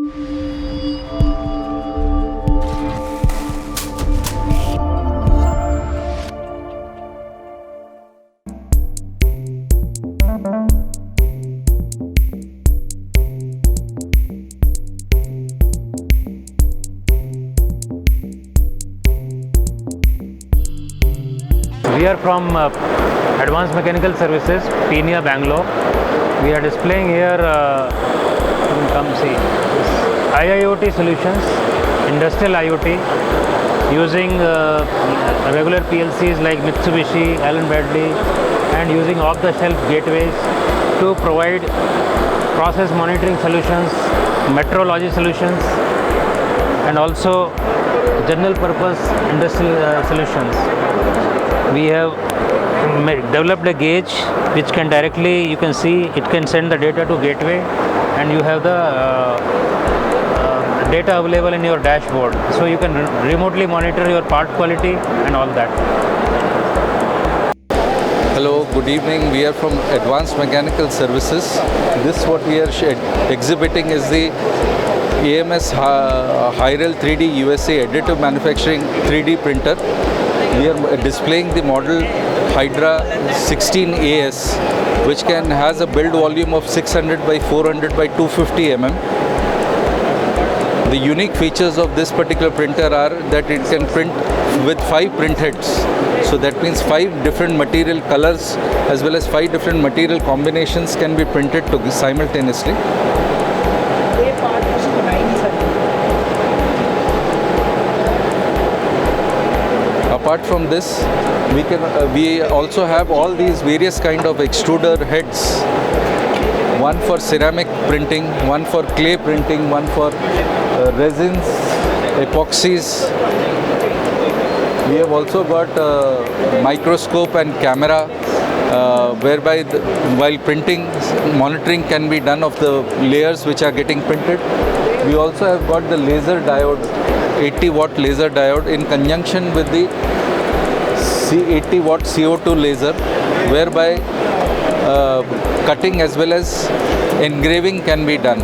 We are from Advanced Mechanical Services, Peenya, Bangalore. We are displaying here, you can come see, IIoT solutions, industrial IoT, using regular PLCs like Mitsubishi, Allen Bradley, and using off-the-shelf gateways to provide process monitoring solutions, metrology solutions, and also general purpose industrial solutions. We have developed a gauge which can directly, you can see, it can send the data to gateway, and you have the data available in your dashboard, so you can remotely monitor your part quality and all that. Hello, good evening. We are from Advanced Mechanical Services. This what we are exhibiting is the AMS HYREL 3D USA additive manufacturing 3D printer. We are displaying the model Hydra 16AS, which has a build volume of 600 by 400 by 250 mm. The unique features of this particular printer are that it can print with 5 print heads. So that means 5 different material colors as well as 5 different material combinations can be printed simultaneously. Apart from this, we also have all these various kind of extruder heads. One for ceramic printing, one for clay printing, one for resins, epoxies. We have also got microscope and camera, whereby while printing, monitoring can be done of the layers which are getting printed. We also have got the laser diode, 80 watt laser diode in conjunction with the 80 watt CO2 laser, whereby cutting as well as engraving can be done.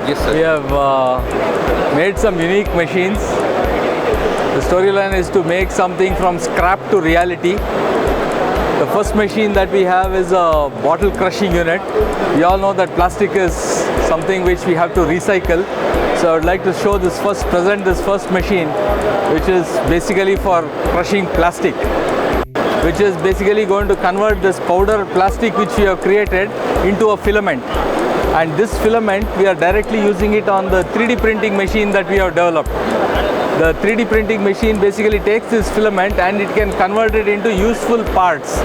Yes, sir. We have made some unique machines. The storyline is to make something from scrap to reality. The first machine that we have is a bottle crushing unit. We all know that plastic is something which we have to recycle. So I would like to show present this first machine, which is basically for crushing plastic, which is basically going to convert this powder plastic which we have created into a filament. And this filament, we are directly using it on the 3D printing machine that we have developed. The 3D printing machine basically takes this filament and it can convert it into useful parts.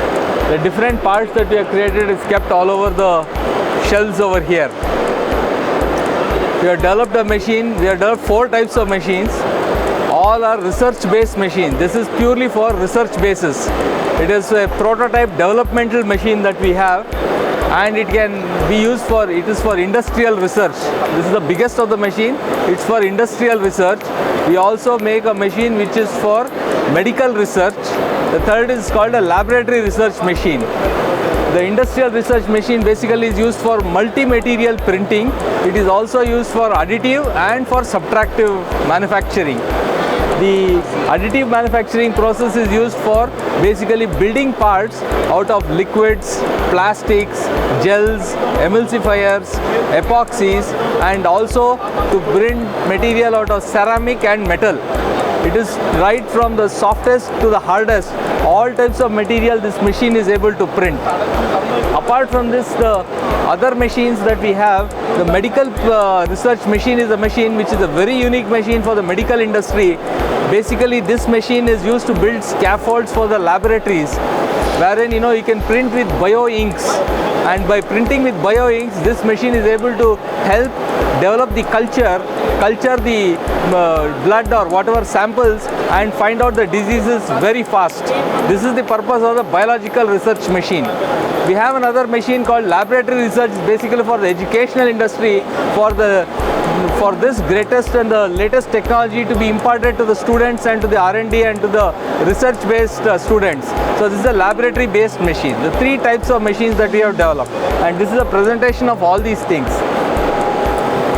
The different parts that we have created is kept all over the shelves over here. We have developed a machine, we have developed 4 types of machines. All are research-based machines. This is purely for research basis. It is a prototype developmental machine that we have, and it can be used for, it is for industrial research. This is the biggest of the machine. It's for industrial research. We also make a machine which is for medical research. The third is called a laboratory research machine. The industrial research machine basically is used for multi-material printing. It is also used for additive and for subtractive manufacturing. The additive manufacturing process is used for basically building parts out of liquids, plastics, gels, emulsifiers, epoxies, and also to bring material out of ceramic and metal. It is right from the softest to the hardest. All types of material this machine is able to print. Apart from this, the other machines that we have, the medical research machine is a machine which is a very unique machine for the medical industry. Basically, this machine is used to build scaffolds for the laboratories, wherein you can print with bio inks, and by printing with bio inks, this machine is able to help develop the culture the blood or whatever samples and find out the diseases very fast. This is the purpose of the biological research machine. We have another machine called laboratory research, basically for the educational industry, for this greatest and the latest technology to be imparted to the students and to the R&D and to the research-based students. So this is a laboratory-based machine. The three types of machines that we have developed, and this is a presentation of all these things.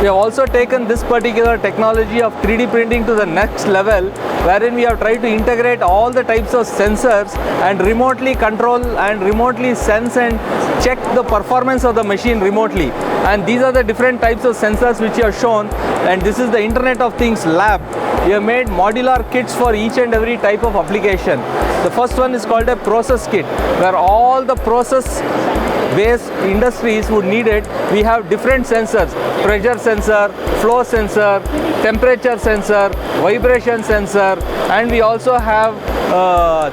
We have also taken this particular technology of 3D printing to the next level, wherein we have tried to integrate all the types of sensors and remotely control and remotely sense and check the performance of the machine remotely. And these are the different types of sensors which are shown, and this is the Internet of Things lab. We have made modular kits for each and every type of application. The first one is called a process kit, where all the process based industries would need it. We have different sensors: pressure sensor, flow sensor, temperature sensor, vibration sensor, and we also have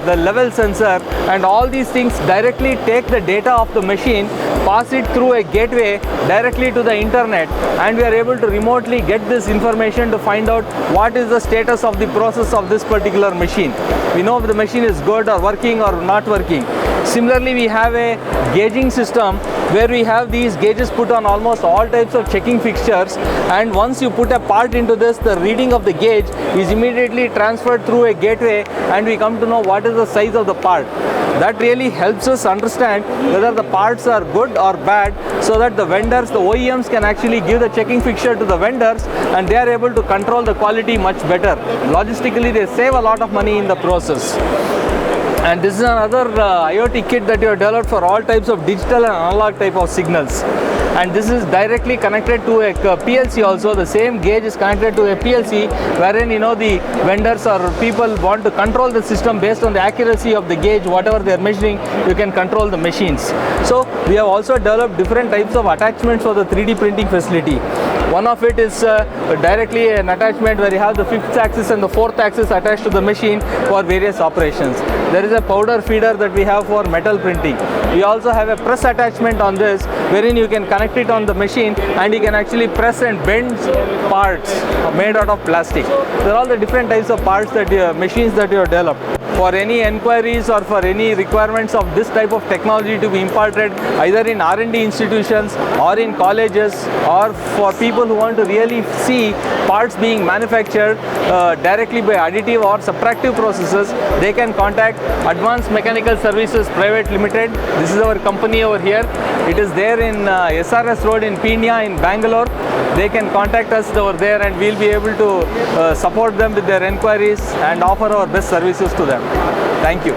the level sensor. And all these things directly take the data of the machine, pass it through a gateway directly to the internet, and we are able to remotely get this information to find out what is the status of the process of this particular machine. We know if the machine is good or working or not working. Similarly, we have a gauging system where we have these gauges put on almost all types of checking fixtures, and once you put a part into this, the reading of the gauge is immediately transferred through a gateway, and we come to know what is the size of the part. That really helps us understand whether the parts are good or bad, so that the vendors, the OEMs, can actually give the checking fixture to the vendors, and they are able to control the quality much better. Logistically, they save a lot of money in the process. And this is another IoT kit that you have developed for all types of digital and analog type of signals. And this is directly connected to a PLC also. The same gauge is connected to a PLC, wherein the vendors or people want to control the system based on the accuracy of the gauge. Whatever they are measuring, you can control the machines. So we have also developed different types of attachments for the 3D printing facility. One of it is directly an attachment where you have the 5th axis and the 4th axis attached to the machine for various operations. There is a powder feeder that we have for metal printing. We also have a press attachment on this, wherein you can connect it on the machine and you can actually press and bend parts made out of plastic. There are all the different types of parts that machines that you have developed. For any enquiries or for any requirements of this type of technology to be imparted either in R&D institutions or in colleges, or for people who want to really see parts being manufactured directly by additive or subtractive processes, they can contact Advanced Mechanical Services Pvt Ltd. This is our company over here. It is there in SRS Road in Peenya in Bangalore. They can contact us over there, and we'll be able to support them with their enquiries and offer our best services to them. Thank you.